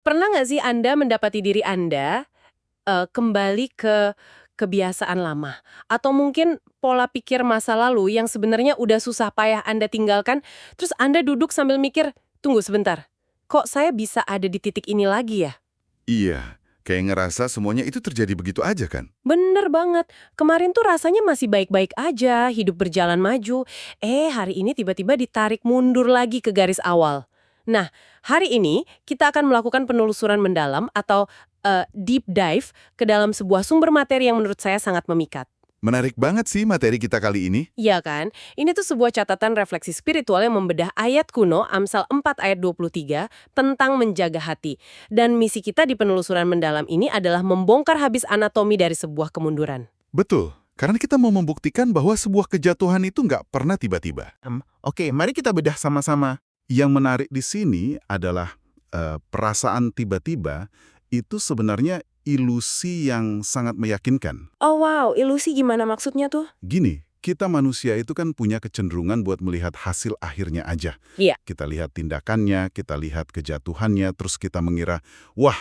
Pernah nggak sih Anda mendapati diri Anda kembali ke kebiasaan lama? Atau mungkin pola pikir masa lalu yang sebenarnya udah susah payah Anda tinggalkan, terus Anda duduk sambil mikir, "Tunggu sebentar, kok saya bisa ada di titik ini lagi ya?" Iya, kayak ngerasa semuanya itu terjadi begitu aja kan? Bener banget, kemarin tuh rasanya masih baik-baik aja, hidup berjalan maju. Hari ini tiba-tiba ditarik mundur lagi ke garis awal. Nah, hari ini kita akan melakukan penelusuran mendalam atau deep dive ke dalam sebuah sumber materi yang menurut saya sangat memikat. Menarik banget sih materi kita kali ini. Iya kan? Ini tuh sebuah catatan refleksi spiritual yang membedah ayat kuno Amsal 4 ayat 23 tentang menjaga hati. Dan misi kita di penelusuran mendalam ini adalah membongkar habis anatomi dari sebuah kemunduran. Betul, karena kita mau membuktikan bahwa sebuah kejatuhan itu nggak pernah tiba-tiba. Oke, mari kita bedah sama-sama. Yang menarik di sini adalah perasaan tiba-tiba itu sebenarnya ilusi yang sangat meyakinkan. Oh wow, ilusi gimana maksudnya tuh? Gini, kita manusia itu kan punya kecenderungan buat melihat hasil akhirnya aja. Iya. Kita lihat tindakannya, kita lihat kejatuhannya, terus kita mengira, wah,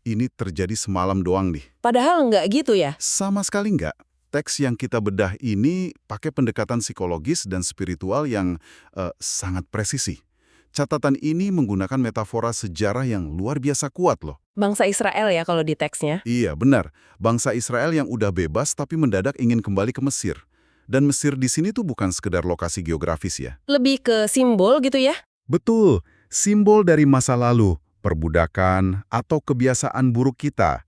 ini terjadi semalam doang nih. Padahal nggak gitu ya? Sama sekali nggak. Teks yang kita bedah ini pakai pendekatan psikologis dan spiritual yang sangat presisi. Catatan ini menggunakan metafora sejarah yang luar biasa kuat loh. Bangsa Israel ya kalau di teksnya. Iya, benar. Bangsa Israel yang udah bebas tapi mendadak ingin kembali ke Mesir. Dan Mesir di sini tuh bukan sekedar lokasi geografis ya. Lebih ke simbol gitu ya? Betul, simbol dari masa lalu, perbudakan, atau kebiasaan buruk kita.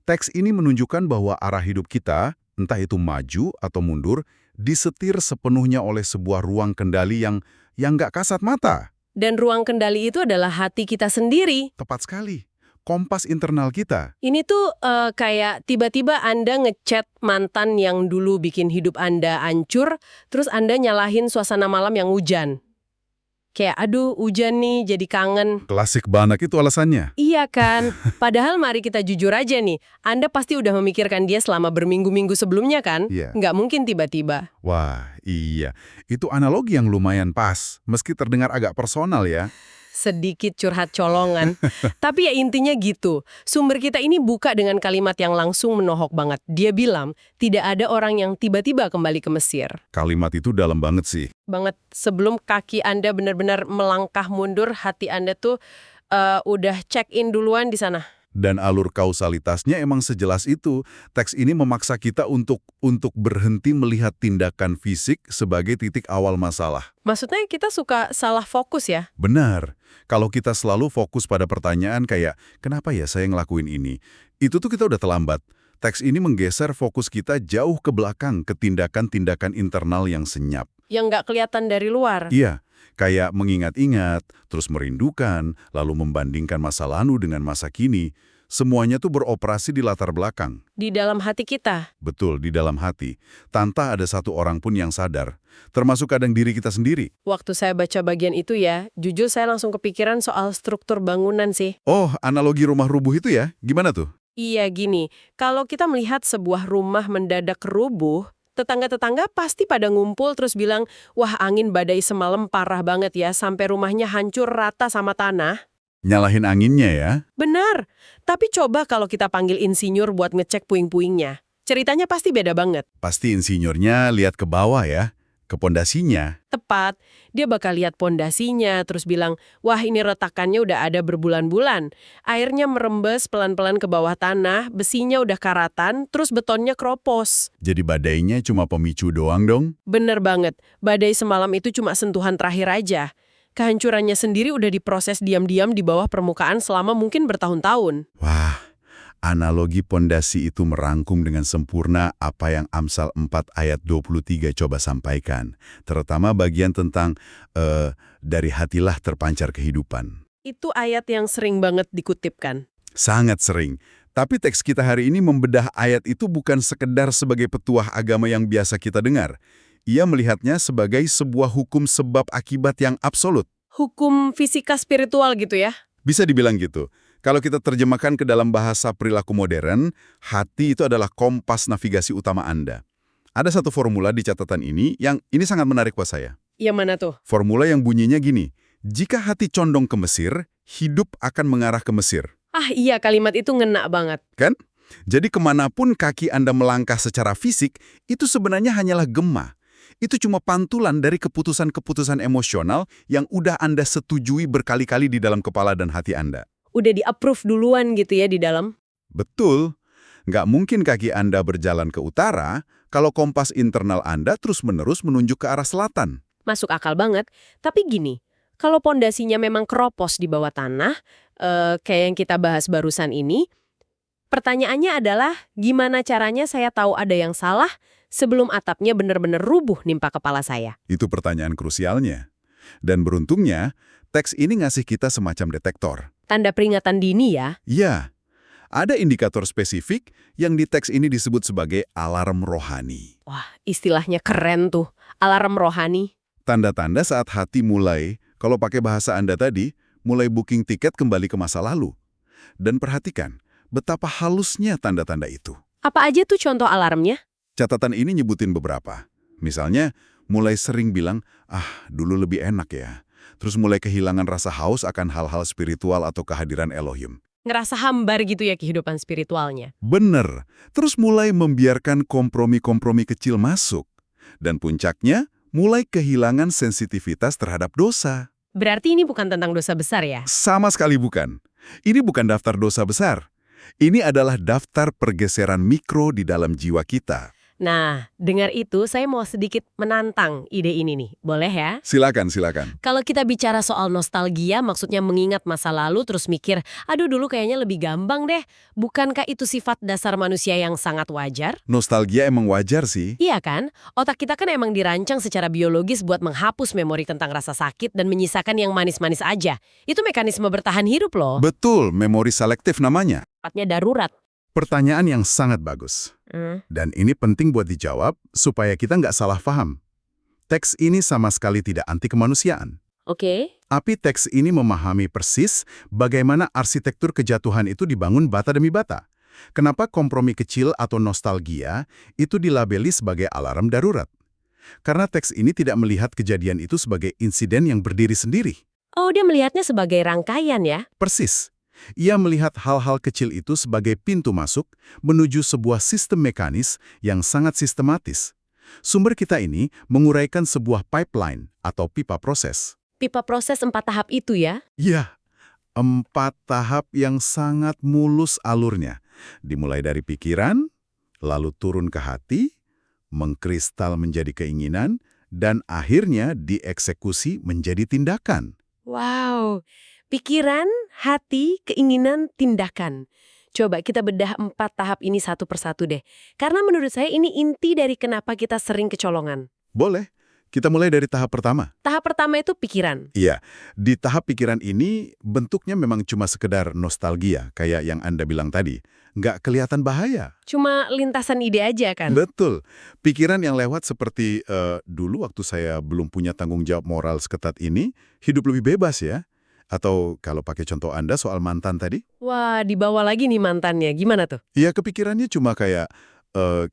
Teks ini menunjukkan bahwa arah hidup kita, entah itu maju atau mundur, disetir sepenuhnya oleh sebuah ruang kendali yang nggak kasat mata. Dan ruang kendali itu adalah hati kita sendiri. Tepat sekali. Kompas internal kita. Ini tuh kayak tiba-tiba Anda ngechat mantan yang dulu bikin hidup Anda hancur, terus Anda nyalahin suasana malam yang hujan. Kayak, aduh hujan nih, jadi kangen. Klasik banget itu alasannya. Iya kan? Padahal mari kita jujur aja nih, Anda pasti udah memikirkan dia selama berminggu-minggu sebelumnya kan? Iya. Nggak mungkin tiba-tiba. Wah, iya. Itu analogi yang lumayan pas, meski terdengar agak personal ya. Sedikit curhat colongan. Tapi ya intinya gitu. Sumber kita ini buka dengan kalimat yang langsung menohok banget. Dia bilang, tidak ada orang yang tiba-tiba kembali ke Mesir. Kalimat itu dalam banget sih. Banget, sebelum kaki Anda benar-benar melangkah mundur, hati Anda tuh udah check-in duluan di sana. Dan alur kausalitasnya emang sejelas itu. Teks ini memaksa kita untuk berhenti melihat tindakan fisik sebagai titik awal masalah. Maksudnya kita suka salah fokus ya? Benar. Kalau kita selalu fokus pada pertanyaan kayak, kenapa ya saya ngelakuin ini? Itu tuh kita udah terlambat. Teks ini menggeser fokus kita jauh ke belakang ke tindakan-tindakan internal yang senyap. Yang nggak kelihatan dari luar. Iya, kayak mengingat-ingat, terus merindukan, lalu membandingkan masa lalu dengan masa kini. Semuanya tuh beroperasi di latar belakang. Di dalam hati kita. Betul, di dalam hati. Tanpa ada satu orang pun yang sadar. Termasuk kadang diri kita sendiri. Waktu saya baca bagian itu ya, jujur saya langsung kepikiran soal struktur bangunan sih. Oh, analogi rumah rubuh itu ya? Gimana tuh? Iya gini, kalau kita melihat sebuah rumah mendadak rubuh, tetangga-tetangga pasti pada ngumpul terus bilang, wah angin badai semalam parah banget ya, sampai rumahnya hancur rata sama tanah. Nyalahin anginnya ya? Benar, tapi coba kalau kita panggil insinyur buat ngecek puing-puingnya. Ceritanya pasti beda banget. Pasti insinyurnya lihat ke bawah ya, ke pondasinya. Tepat, dia bakal lihat pondasinya, terus bilang, wah ini retakannya udah ada berbulan-bulan. Airnya merembes pelan-pelan ke bawah tanah, besinya udah karatan, terus betonnya keropos. Jadi badainya cuma pemicu doang dong? Bener banget, badai semalam itu cuma sentuhan terakhir aja. Kehancurannya sendiri udah diproses diam-diam di bawah permukaan selama mungkin bertahun-tahun. Wah, analogi pondasi itu merangkum dengan sempurna apa yang Amsal 4 ayat 23 coba sampaikan. Terutama bagian tentang dari hatilah terpancar kehidupan. Itu ayat yang sering banget dikutipkan. Sangat sering. Tapi teks kita hari ini membedah ayat itu bukan sekedar sebagai petuah agama yang biasa kita dengar. Ia melihatnya sebagai sebuah hukum sebab akibat yang absolut. Hukum fisika spiritual gitu ya? Bisa dibilang gitu. Kalau kita terjemahkan ke dalam bahasa perilaku modern, hati itu adalah kompas navigasi utama Anda. Ada satu formula di catatan ini yang ini sangat menarik buat saya. Yang mana tuh? Formula yang bunyinya gini, jika hati condong ke Mesir, hidup akan mengarah ke Mesir. Ah iya, kalimat itu ngena banget. Kan? Jadi kemanapun kaki Anda melangkah secara fisik, itu sebenarnya hanyalah gema. Itu cuma pantulan dari keputusan-keputusan emosional yang udah Anda setujui berkali-kali di dalam kepala dan hati Anda. Udah di-approve duluan gitu ya di dalam. Betul. Nggak mungkin kaki Anda berjalan ke utara kalau kompas internal Anda terus-menerus menunjuk ke arah selatan. Masuk akal banget. Tapi gini, kalau pondasinya memang keropos di bawah tanah, kayak yang kita bahas barusan ini, pertanyaannya adalah gimana caranya saya tahu ada yang salah sebelum atapnya benar-benar rubuh nimpa kepala saya? Itu pertanyaan krusialnya. Dan beruntungnya, teks ini ngasih kita semacam detektor. Tanda peringatan dini ya. Ya, ada indikator spesifik yang di teks ini disebut sebagai alarm rohani. Wah, istilahnya keren tuh. Alarm rohani. Tanda-tanda saat hati mulai, kalau pakai bahasa Anda tadi, mulai booking tiket kembali ke masa lalu. Dan perhatikan, betapa halusnya tanda-tanda itu. Apa aja tuh contoh alarmnya? Catatan ini nyebutin beberapa. Misalnya, mulai sering bilang, dulu lebih enak ya. Terus mulai kehilangan rasa haus akan hal-hal spiritual atau kehadiran Elohim. Ngerasa hambar gitu ya kehidupan spiritualnya. Bener. Terus mulai membiarkan kompromi-kompromi kecil masuk. Dan puncaknya, mulai kehilangan sensitivitas terhadap dosa. Berarti ini bukan tentang dosa besar ya? Sama sekali bukan. Ini bukan daftar dosa besar. Ini adalah daftar pergeseran mikro di dalam jiwa kita. Nah, dengar itu saya mau sedikit menantang ide ini nih. Boleh ya? Silakan, silakan. Kalau kita bicara soal nostalgia, maksudnya mengingat masa lalu terus mikir, aduh dulu kayaknya lebih gampang deh. Bukankah itu sifat dasar manusia yang sangat wajar? Nostalgia emang wajar sih. Iya kan? Otak kita kan emang dirancang secara biologis buat menghapus memori tentang rasa sakit dan menyisakan yang manis-manis aja. Itu mekanisme bertahan hidup loh. Betul, memori selektif namanya. Sifatnya darurat. Pertanyaan yang sangat bagus. Dan ini penting buat dijawab supaya kita nggak salah paham. Teks ini sama sekali tidak anti kemanusiaan. Oke. Tapi teks ini memahami persis bagaimana arsitektur kejatuhan itu dibangun bata demi bata. Kenapa kompromi kecil atau nostalgia itu dilabeli sebagai alarm darurat. Karena teks ini tidak melihat kejadian itu sebagai insiden yang berdiri sendiri. Oh, dia melihatnya sebagai rangkaian ya? Persis. Ia melihat hal-hal kecil itu sebagai pintu masuk menuju sebuah sistem mekanis yang sangat sistematis. Sumber kita ini menguraikan sebuah pipeline atau pipa proses. Pipa proses 4 tahap itu ya? Ya, 4 tahap yang sangat mulus alurnya. Dimulai dari pikiran, lalu turun ke hati, mengkristal menjadi keinginan, dan akhirnya dieksekusi menjadi tindakan. Wow. Pikiran, hati, keinginan, tindakan. Coba kita bedah 4 tahap ini satu persatu deh. Karena menurut saya ini inti dari kenapa kita sering kecolongan. Boleh, kita mulai dari tahap pertama. Tahap pertama itu pikiran. Iya, di tahap pikiran ini bentuknya memang cuma sekedar nostalgia, kayak yang Anda bilang tadi. Nggak kelihatan bahaya. Cuma lintasan ide aja kan? Betul. Pikiran yang lewat seperti, dulu waktu saya belum punya tanggung jawab moral seketat ini, hidup lebih bebas ya. Atau kalau pakai contoh Anda soal mantan tadi? Wah, dibawa lagi nih mantannya. Gimana tuh? Ya kepikirannya cuma kayak,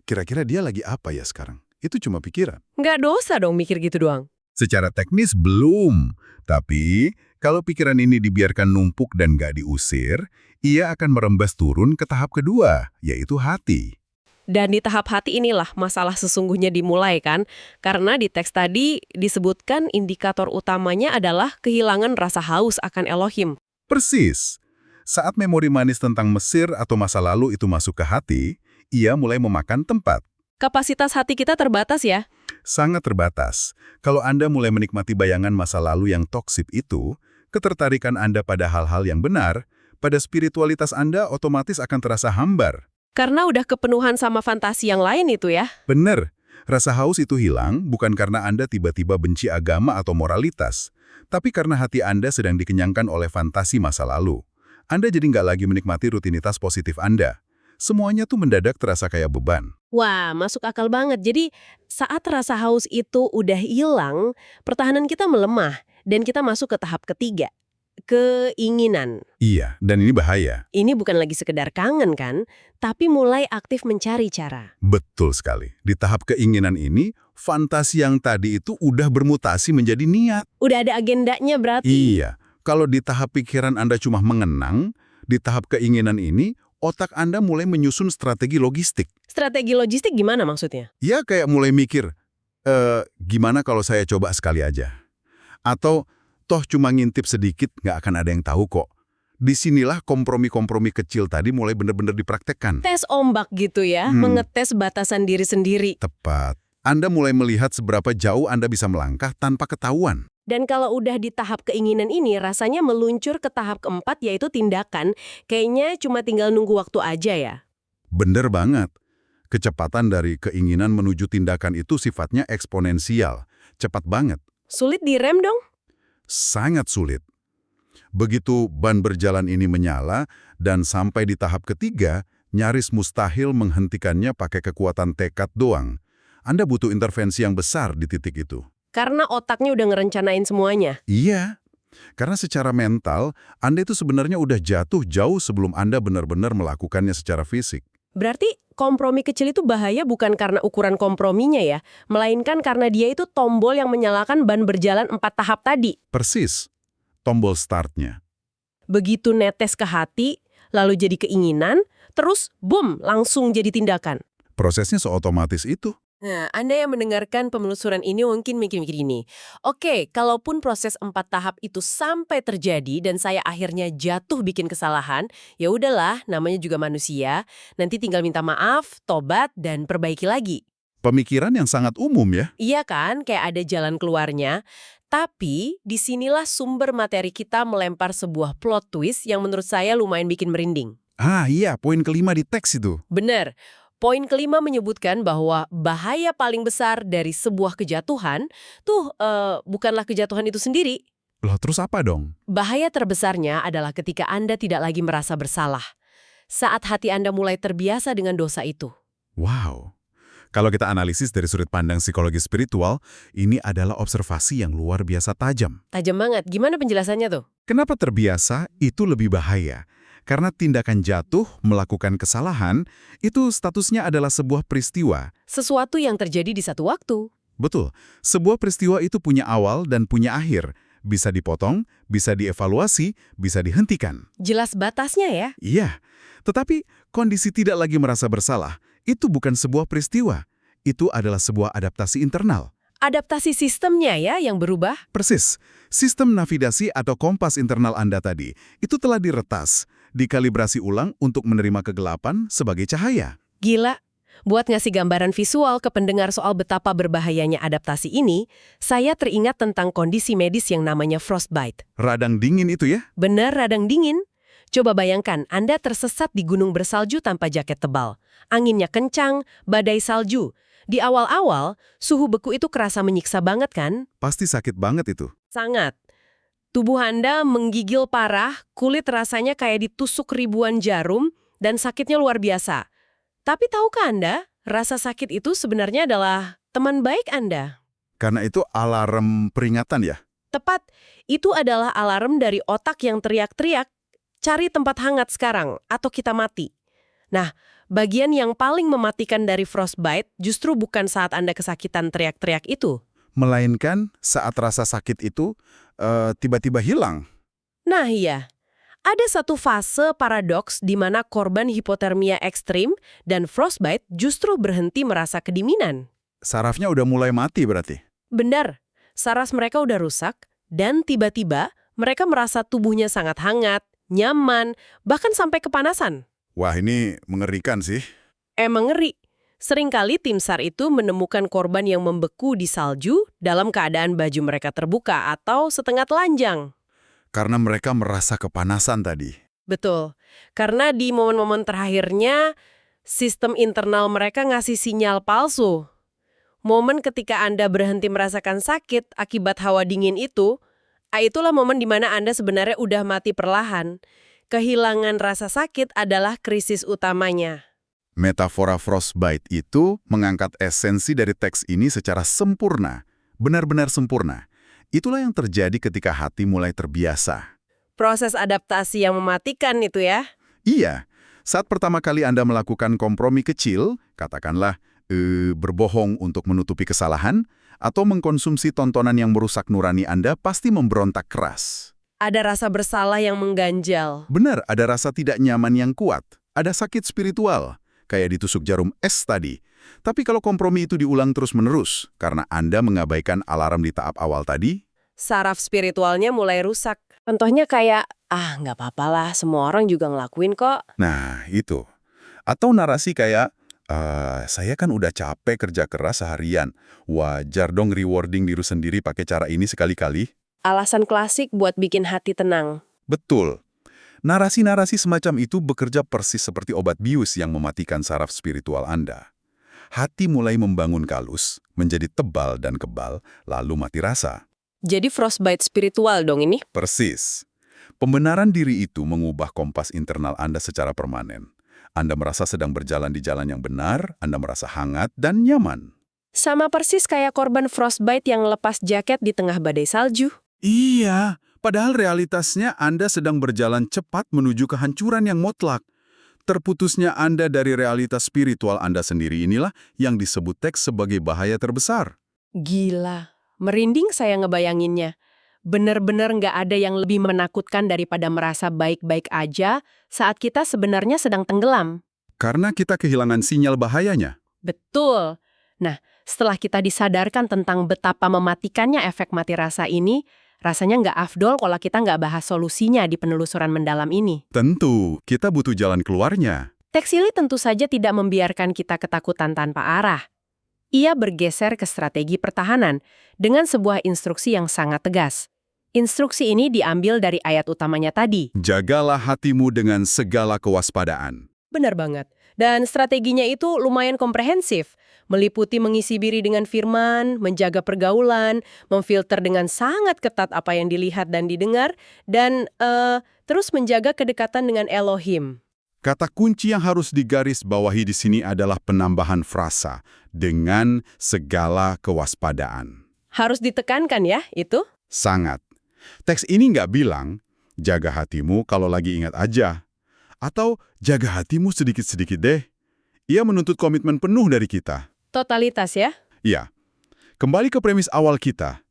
kira-kira dia lagi apa ya sekarang? Itu cuma pikiran. Nggak dosa dong mikir gitu doang. Secara teknis belum. Tapi, kalau pikiran ini dibiarkan numpuk dan nggak diusir, ia akan merembas turun ke tahap kedua, yaitu hati. Dan di tahap hati inilah masalah sesungguhnya dimulai kan? Karena di teks tadi disebutkan indikator utamanya adalah kehilangan rasa haus akan Elohim. Persis. Saat memori manis tentang Mesir atau masa lalu itu masuk ke hati, ia mulai memakan tempat. Kapasitas hati kita terbatas ya? Sangat terbatas. Kalau Anda mulai menikmati bayangan masa lalu yang toksik itu, ketertarikan Anda pada hal-hal yang benar, pada spiritualitas Anda otomatis akan terasa hambar. Karena udah kepenuhan sama fantasi yang lain itu ya? Bener, rasa haus itu hilang bukan karena Anda tiba-tiba benci agama atau moralitas, tapi karena hati Anda sedang dikenyangkan oleh fantasi masa lalu. Anda jadi nggak lagi menikmati rutinitas positif Anda. Semuanya tuh mendadak terasa kayak beban. Wah, masuk akal banget. Jadi saat rasa haus itu udah hilang, pertahanan kita melemah dan kita masuk ke tahap ketiga. Keinginan. Iya, dan ini bahaya. Ini bukan lagi sekedar kangen kan, tapi mulai aktif mencari cara. Betul sekali. Di tahap keinginan ini, fantasi yang tadi itu udah bermutasi menjadi niat. Udah ada agendanya berarti. Iya, kalau di tahap pikiran Anda cuma mengenang, Di tahap keinginan ini, otak Anda mulai menyusun strategi logistik. Strategi logistik gimana maksudnya? Ya kayak mulai mikir, gimana kalau saya coba sekali aja? Atau, toh cuma ngintip sedikit nggak akan ada yang tahu kok. Disinilah kompromi-kompromi kecil tadi mulai benar-benar dipraktekkan. Tes ombak gitu ya, mengetes batasan diri sendiri. Tepat. Anda mulai melihat seberapa jauh Anda bisa melangkah tanpa ketahuan. Dan kalau udah di tahap keinginan ini, rasanya meluncur ke tahap keempat yaitu tindakan. Kayaknya cuma tinggal nunggu waktu aja ya. Bener banget. Kecepatan dari keinginan menuju tindakan itu sifatnya eksponensial. Cepat banget. Sulit direm dong? Sangat sulit. Begitu ban berjalan ini menyala dan sampai di tahap ketiga, nyaris mustahil menghentikannya pakai kekuatan tekad doang. Anda butuh intervensi yang besar di titik itu. Karena otaknya udah ngerencanain semuanya. Iya, karena secara mental, Anda itu sebenarnya udah jatuh jauh sebelum Anda benar-benar melakukannya secara fisik. Berarti kompromi kecil itu bahaya bukan karena ukuran komprominya ya, melainkan karena dia itu tombol yang menyalakan ban berjalan 4 tahap tadi. Persis, tombol startnya. Begitu netes ke hati, lalu jadi keinginan, terus boom, langsung jadi tindakan. Prosesnya seotomatis itu. Nah, Anda yang mendengarkan penelusuran ini mungkin mikir-mikir gini. Oke, kalaupun proses 4 tahap itu sampai terjadi dan saya akhirnya jatuh bikin kesalahan, ya udahlah, namanya juga manusia. Nanti tinggal minta maaf, tobat, dan perbaiki lagi. Pemikiran yang sangat umum ya. Iya kan, kayak ada jalan keluarnya. Tapi, disinilah sumber materi kita melempar sebuah plot twist yang menurut saya lumayan bikin merinding. Ah iya, poin kelima di teks itu. Bener. Poin kelima menyebutkan bahwa bahaya paling besar dari sebuah kejatuhan tuh bukanlah kejatuhan itu sendiri. Loh terus apa dong? Bahaya terbesarnya adalah ketika Anda tidak lagi merasa bersalah. Saat hati Anda mulai terbiasa dengan dosa itu. Wow. Kalau kita analisis dari sudut pandang psikologi spiritual, ini adalah observasi yang luar biasa tajam. Tajam banget. Gimana penjelasannya tuh? Kenapa terbiasa itu lebih bahaya? Karena tindakan jatuh, melakukan kesalahan, itu statusnya adalah sebuah peristiwa. Sesuatu yang terjadi di satu waktu. Betul, sebuah peristiwa itu punya awal dan punya akhir. Bisa dipotong, bisa dievaluasi, bisa dihentikan. Jelas batasnya ya. Iya, tetapi kondisi tidak lagi merasa bersalah, itu bukan sebuah peristiwa. Itu adalah sebuah adaptasi internal. Adaptasi sistemnya ya yang berubah. Persis, sistem navigasi atau kompas internal Anda tadi, itu telah diretas, dikalibrasi ulang untuk menerima kegelapan sebagai cahaya. Gila. Buat ngasih gambaran visual ke pendengar soal betapa berbahayanya adaptasi ini, saya teringat tentang kondisi medis yang namanya frostbite. Radang dingin itu ya? Bener radang dingin. Coba bayangkan Anda tersesat di gunung bersalju tanpa jaket tebal. Anginnya kencang, badai salju. Di awal-awal, suhu beku itu kerasa menyiksa banget kan? Pasti sakit banget itu. Sangat. Tubuh Anda menggigil parah, kulit rasanya kayak ditusuk ribuan jarum, dan sakitnya luar biasa. Tapi tahukah Anda, rasa sakit itu sebenarnya adalah teman baik Anda. Karena itu alarm peringatan ya? Tepat, itu adalah alarm dari otak yang teriak-teriak, cari tempat hangat sekarang, atau kita mati. Nah, bagian yang paling mematikan dari frostbite justru bukan saat Anda kesakitan teriak-teriak itu. Melainkan saat rasa sakit itu tiba-tiba hilang. Nah iya, ada satu fase paradoks di mana korban hipotermia ekstrim dan frostbite justru berhenti merasa kedinginan. Sarafnya udah mulai mati berarti? Benar, saraf mereka udah rusak, dan tiba-tiba mereka merasa tubuhnya sangat hangat, nyaman, bahkan sampai kepanasan. Wah ini mengerikan sih. Emang ngeri. Seringkali tim SAR itu menemukan korban yang membeku di salju dalam keadaan baju mereka terbuka atau setengah telanjang. Karena mereka merasa kepanasan tadi. Betul. Karena di momen-momen terakhirnya, sistem internal mereka ngasih sinyal palsu. Momen ketika Anda berhenti merasakan sakit akibat hawa dingin itu, itulah momen di mana Anda sebenarnya udah mati perlahan. Kehilangan rasa sakit adalah krisis utamanya. Metafora frostbite itu mengangkat esensi dari teks ini secara sempurna, benar-benar sempurna. Itulah yang terjadi ketika hati mulai terbiasa. Proses adaptasi yang mematikan itu ya. Iya, saat pertama kali Anda melakukan kompromi kecil, katakanlah berbohong untuk menutupi kesalahan, atau mengkonsumsi tontonan yang merusak nurani Anda pasti memberontak keras. Ada rasa bersalah yang mengganjal. Benar, ada rasa tidak nyaman yang kuat. Ada sakit spiritual, kayak ditusuk jarum es tadi. Tapi kalau kompromi itu diulang terus-menerus, karena Anda mengabaikan alarm di tahap awal tadi, Saraf spiritualnya mulai rusak. Contohnya kayak, nggak apa-apa lah, semua orang juga ngelakuin kok. nah itu. Atau narasi kayak, saya kan udah capek kerja keras seharian. Wajar dong rewarding diri sendiri pakai cara ini sekali-kali. Alasan klasik buat bikin hati tenang. Betul. Narasi-narasi semacam itu bekerja persis seperti obat bius yang mematikan saraf spiritual Anda. Hati mulai membangun kalus, menjadi tebal dan kebal, lalu mati rasa. Jadi frostbite spiritual dong ini. Persis. Pembenaran diri itu mengubah kompas internal Anda secara permanen. Anda merasa sedang berjalan di jalan yang benar, Anda merasa hangat dan nyaman. Sama persis kayak korban frostbite yang lepas jaket di tengah badai salju. Iya, padahal realitasnya Anda sedang berjalan cepat menuju kehancuran yang mutlak. Terputusnya Anda dari realitas spiritual Anda sendiri inilah yang disebut teks sebagai bahaya terbesar. Gila, merinding saya ngebayanginnya. Bener-bener nggak ada yang lebih menakutkan daripada merasa baik-baik aja saat kita sebenarnya sedang tenggelam. Karena kita kehilangan sinyal bahayanya. Betul. Nah, setelah kita disadarkan tentang betapa mematikannya efek mati rasa ini, rasanya nggak afdol kalau kita nggak bahas solusinya di penelusuran mendalam ini. Tentu, kita butuh jalan keluarnya. Teks ini tentu saja tidak membiarkan kita ketakutan tanpa arah. Ia bergeser ke strategi pertahanan dengan sebuah instruksi yang sangat tegas. Instruksi ini diambil dari ayat utamanya tadi. Jagalah hatimu dengan segala kewaspadaan. Benar banget. Dan strateginya itu lumayan komprehensif. Meliputi mengisi diri dengan firman, menjaga pergaulan, memfilter dengan sangat ketat apa yang dilihat dan didengar, dan terus menjaga kedekatan dengan Elohim. Kata kunci yang harus digarisbawahi di sini adalah penambahan frasa, dengan segala kewaspadaan. Harus ditekankan ya, itu? Sangat. Teks ini nggak bilang, jaga hatimu kalau lagi ingat aja. Atau jaga hatimu sedikit-sedikit deh. Ia menuntut komitmen penuh dari kita. Totalitas ya? Iya. Kembali ke premis awal kita.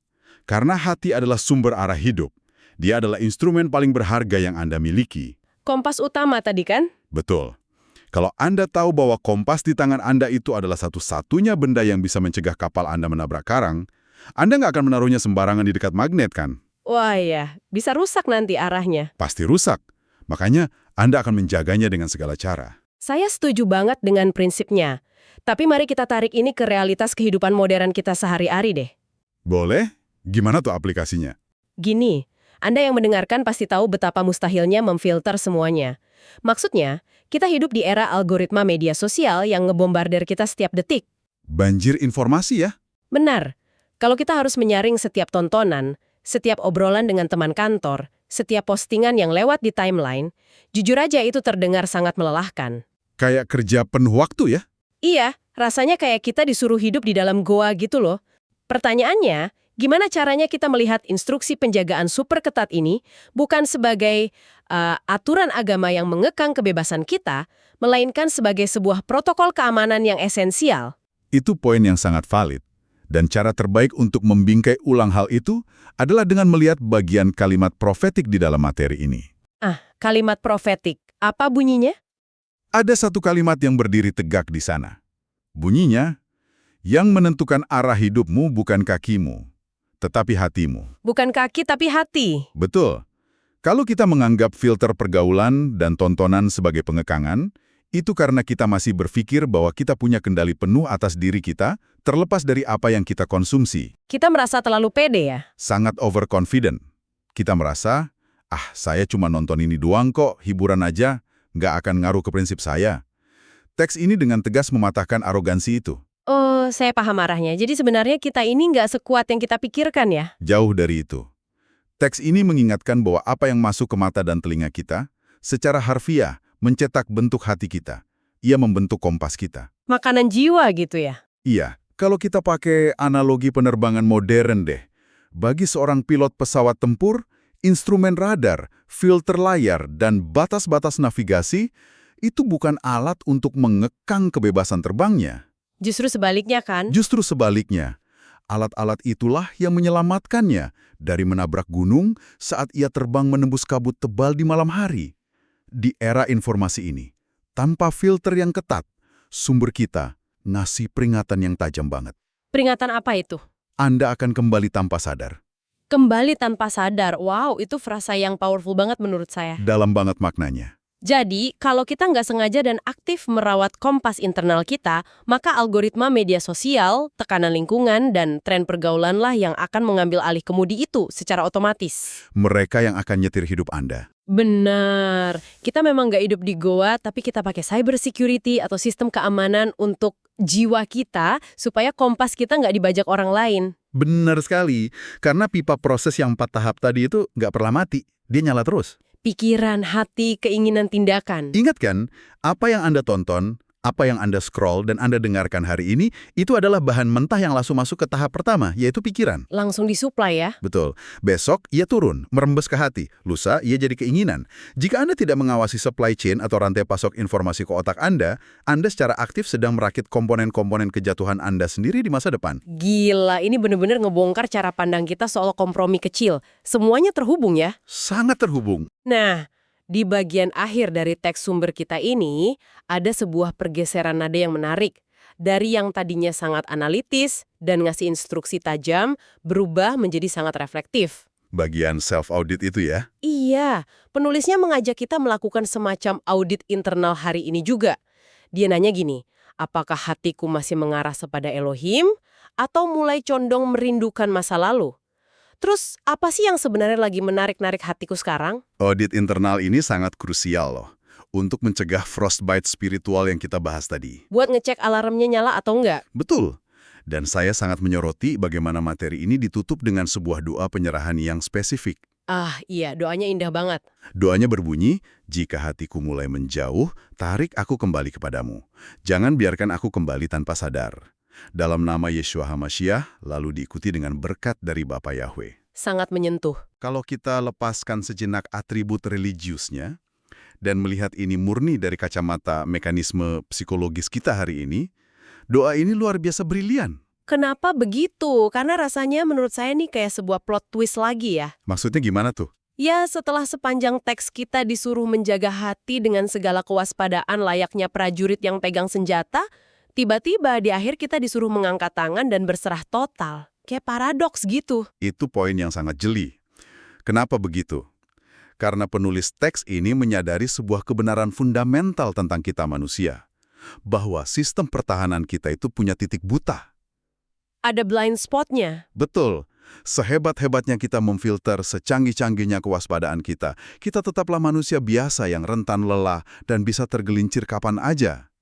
Karena hati adalah sumber arah hidup. Dia adalah instrumen paling berharga yang Anda miliki. Kompas utama tadi kan? Betul. Kalau Anda tahu bahwa kompas di tangan Anda itu adalah satu-satunya benda yang bisa mencegah kapal Anda menabrak karang, Anda nggak akan menaruhnya sembarangan di dekat magnet kan? Wah ya, bisa rusak nanti arahnya. Pasti rusak. Makanya Anda akan menjaganya dengan segala cara. Saya setuju banget dengan prinsipnya. Tapi mari kita tarik ini ke realitas kehidupan modern kita sehari-hari deh. Boleh? Gimana tuh aplikasinya? Gini, Anda yang mendengarkan pasti tahu betapa mustahilnya memfilter semuanya. Maksudnya, kita hidup di era algoritma media sosial yang ngebombardir kita setiap detik. Banjir informasi ya? Benar, kalau kita harus menyaring setiap tontonan, setiap obrolan dengan teman kantor, setiap postingan yang lewat di timeline, jujur aja itu terdengar sangat melelahkan. Kayak kerja penuh waktu ya? Iya, rasanya kayak kita disuruh hidup di dalam goa gitu loh. Pertanyaannya, gimana caranya kita melihat instruksi penjagaan super ketat ini bukan sebagai aturan agama yang mengekang kebebasan kita, melainkan sebagai sebuah protokol keamanan yang esensial? Itu poin yang sangat valid. Dan cara terbaik untuk membingkai ulang hal itu adalah dengan melihat bagian kalimat profetik di dalam materi ini. Kalimat profetik, apa bunyinya? Ada satu kalimat yang berdiri tegak di sana. Bunyinya, yang menentukan arah hidupmu bukan kakimu, tetapi hatimu. Bukan kaki tapi hati. Betul. Kalau kita menganggap filter pergaulan dan tontonan sebagai pengekangan, itu karena kita masih berpikir bahwa kita punya kendali penuh atas diri kita, terlepas dari apa yang kita konsumsi. Kita merasa terlalu pede ya? Sangat overconfident. Kita merasa, saya cuma nonton ini doang kok, hiburan aja, nggak akan ngaruh ke prinsip saya. Teks ini dengan tegas mematahkan arogansi itu. Oh, saya paham arahnya. Jadi sebenarnya kita ini nggak sekuat yang kita pikirkan ya? Jauh dari itu. Teks ini mengingatkan bahwa apa yang masuk ke mata dan telinga kita, secara harfiah, mencetak bentuk hati kita. Ia membentuk kompas kita. Makanan jiwa gitu ya? Iya, kalau kita pakai analogi penerbangan modern deh. Bagi seorang pilot pesawat tempur, instrumen radar, filter layar, dan batas-batas navigasi itu bukan alat untuk mengekang kebebasan terbangnya. Justru sebaliknya kan? Justru sebaliknya, Alat-alat itulah yang menyelamatkannya dari menabrak gunung saat ia terbang menembus kabut tebal di malam hari. Di era informasi ini, tanpa filter yang ketat, sumber kita ngasih peringatan yang tajam banget. Peringatan apa itu? Anda akan kembali tanpa sadar. Kembali tanpa sadar. Wow, itu frasa yang powerful banget menurut saya. Dalam banget maknanya. Jadi, kalau kita nggak sengaja dan aktif merawat kompas internal kita, maka algoritma media sosial, tekanan lingkungan, dan tren pergaulanlah yang akan mengambil alih kemudi itu secara otomatis. Mereka yang akan nyetir hidup Anda. Benar. Kita memang nggak hidup di goa, tapi kita pakai cyber security atau sistem keamanan untuk jiwa kita, supaya kompas kita nggak dibajak orang lain. Benar sekali, karena pipa proses yang 4 tahap tadi itu nggak pernah mati, dia nyala terus. Pikiran, hati, keinginan, tindakan. Ingat kan, apa yang Anda tonton, apa yang Anda scroll dan Anda dengarkan hari ini, itu adalah bahan mentah yang langsung masuk ke tahap pertama, yaitu pikiran. Langsung disuplai ya. Betul. Besok, ia turun, merembes ke hati. Lusa, ia jadi keinginan. Jika Anda tidak mengawasi supply chain atau rantai pasok informasi ke otak Anda secara aktif sedang merakit komponen-komponen kejatuhan Anda sendiri di masa depan. Gila, ini bener-bener ngebongkar cara pandang kita soal kompromi kecil. Semuanya terhubung ya. Sangat terhubung. Nah, di bagian akhir dari teks sumber kita ini, ada sebuah pergeseran nada yang menarik. Dari yang tadinya sangat analitis dan ngasih instruksi tajam, berubah menjadi sangat reflektif. Bagian self-audit itu ya. Iya, penulisnya mengajak kita melakukan semacam audit internal hari ini juga. Dia nanya gini, apakah hatiku masih mengarah kepada Elohim, atau mulai condong merindukan masa lalu? Terus, apa sih yang sebenarnya lagi menarik-narik hatiku sekarang? Audit internal ini sangat krusial loh, untuk mencegah frostbite spiritual yang kita bahas tadi. Buat ngecek alarmnya nyala atau enggak? Betul. Dan saya sangat menyoroti bagaimana materi ini ditutup dengan sebuah doa penyerahan yang spesifik. Ah, iya, doanya indah banget. Doanya berbunyi, jika hatiku mulai menjauh, tarik aku kembali kepadamu. Jangan biarkan aku kembali tanpa sadar. Dalam nama Yeshua HaMashiach, lalu diikuti dengan berkat dari Bapa Yahweh. Sangat menyentuh. Kalau kita lepaskan sejenak atribut religiusnya, dan melihat ini murni dari kacamata mekanisme psikologis kita hari ini, doa ini luar biasa brilian. Kenapa begitu? Karena rasanya menurut saya nih kayak sebuah plot twist lagi ya. Maksudnya gimana tuh? Ya, setelah sepanjang teks kita disuruh menjaga hati dengan segala kewaspadaan layaknya prajurit yang pegang senjata, tiba-tiba di akhir kita disuruh mengangkat tangan dan berserah total. Kayak paradoks gitu. Itu poin yang sangat jeli. Kenapa begitu? Karena penulis teks ini menyadari sebuah kebenaran fundamental tentang kita manusia. Bahwa sistem pertahanan kita itu punya titik buta. Ada blind spotnya. Betul. Sehebat-hebatnya kita memfilter, secanggih-canggihnya kewaspadaan kita, kita tetaplah manusia biasa yang rentan lelah dan bisa tergelincir kapan aja.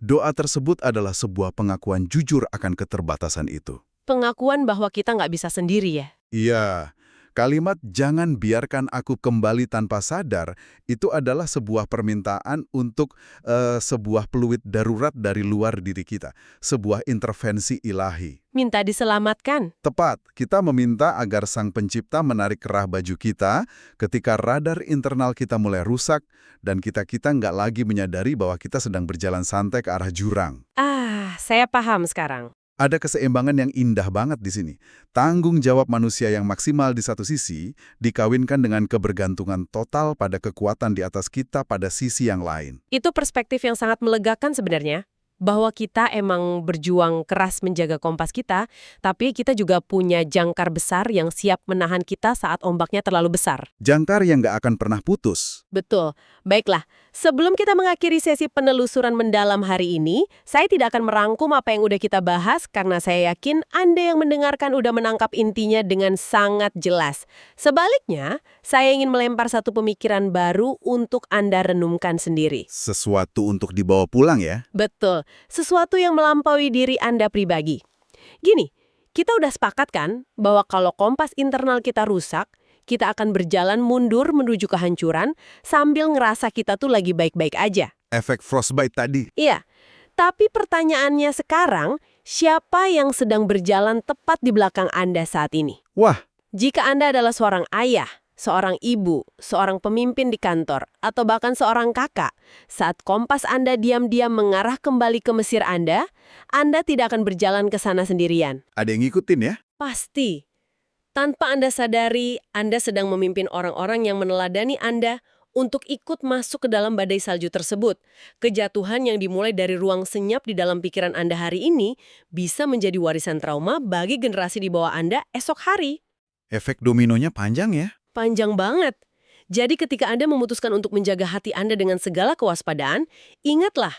Doa tersebut adalah sebuah pengakuan jujur akan keterbatasan itu. Pengakuan bahwa kita nggak bisa sendiri ya. Iya, kalimat jangan biarkan aku kembali tanpa sadar itu adalah sebuah permintaan untuk sebuah peluit darurat dari luar diri kita. Sebuah intervensi ilahi. Minta diselamatkan. Tepat, kita meminta agar Sang Pencipta menarik kerah baju kita ketika radar internal kita mulai rusak dan kita nggak lagi menyadari bahwa kita sedang berjalan santai ke arah jurang. Ah, saya paham sekarang. Ada keseimbangan yang indah banget di sini. Tanggung jawab manusia yang maksimal di satu sisi dikawinkan dengan kebergantungan total pada kekuatan di atas kita pada sisi yang lain. Itu perspektif yang sangat melegakan sebenarnya. Bahwa kita emang berjuang keras menjaga kompas kita, tapi kita juga punya jangkar besar yang siap menahan kita saat ombaknya terlalu besar. Jangkar yang nggak akan pernah putus. Betul. Baiklah, sebelum kita mengakhiri sesi penelusuran mendalam hari ini, saya tidak akan merangkum apa yang udah kita bahas karena saya yakin Anda yang mendengarkan udah menangkap intinya dengan sangat jelas. Sebaliknya, saya ingin melempar satu pemikiran baru untuk Anda renungkan sendiri. Sesuatu untuk dibawa pulang ya. Betul. Sesuatu yang melampaui diri Anda pribadi. Gini, kita udah sepakat kan bahwa kalau kompas internal kita rusak, kita akan berjalan mundur menuju kehancuran sambil ngerasa kita tuh lagi baik-baik aja. Efek frostbite tadi. Iya, tapi pertanyaannya sekarang, siapa yang sedang berjalan tepat di belakang Anda saat ini? Wah, Jika Anda adalah seorang ayah, seorang ibu, seorang pemimpin di kantor, atau bahkan seorang kakak, saat kompas Anda diam-diam mengarah kembali ke Mesir Anda tidak akan berjalan ke sana sendirian. Ada yang ngikutin ya? Pasti. Tanpa Anda sadari, Anda sedang memimpin orang-orang yang meneladani Anda untuk ikut masuk ke dalam badai salju tersebut. Kejatuhan yang dimulai dari ruang senyap di dalam pikiran Anda hari ini bisa menjadi warisan trauma bagi generasi di bawah Anda esok hari. Efek dominonya panjang ya? Panjang banget. Jadi ketika Anda memutuskan untuk menjaga hati Anda dengan segala kewaspadaan, ingatlah,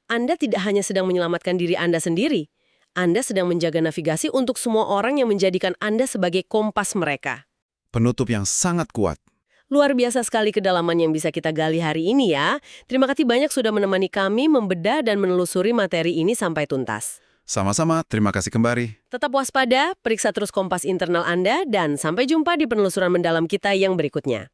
Anda tidak hanya sedang menyelamatkan diri Anda sendiri. Anda sedang menjaga navigasi untuk semua orang yang menjadikan Anda sebagai kompas mereka. Penutup yang sangat kuat. Luar biasa sekali kedalaman yang bisa kita gali hari ini ya. Terima kasih banyak sudah menemani kami membedah dan menelusuri materi ini sampai tuntas. Sama-sama, terima kasih kembali. Tetap waspada, periksa terus kompas internal Anda, dan sampai jumpa di penelusuran mendalam kita yang berikutnya.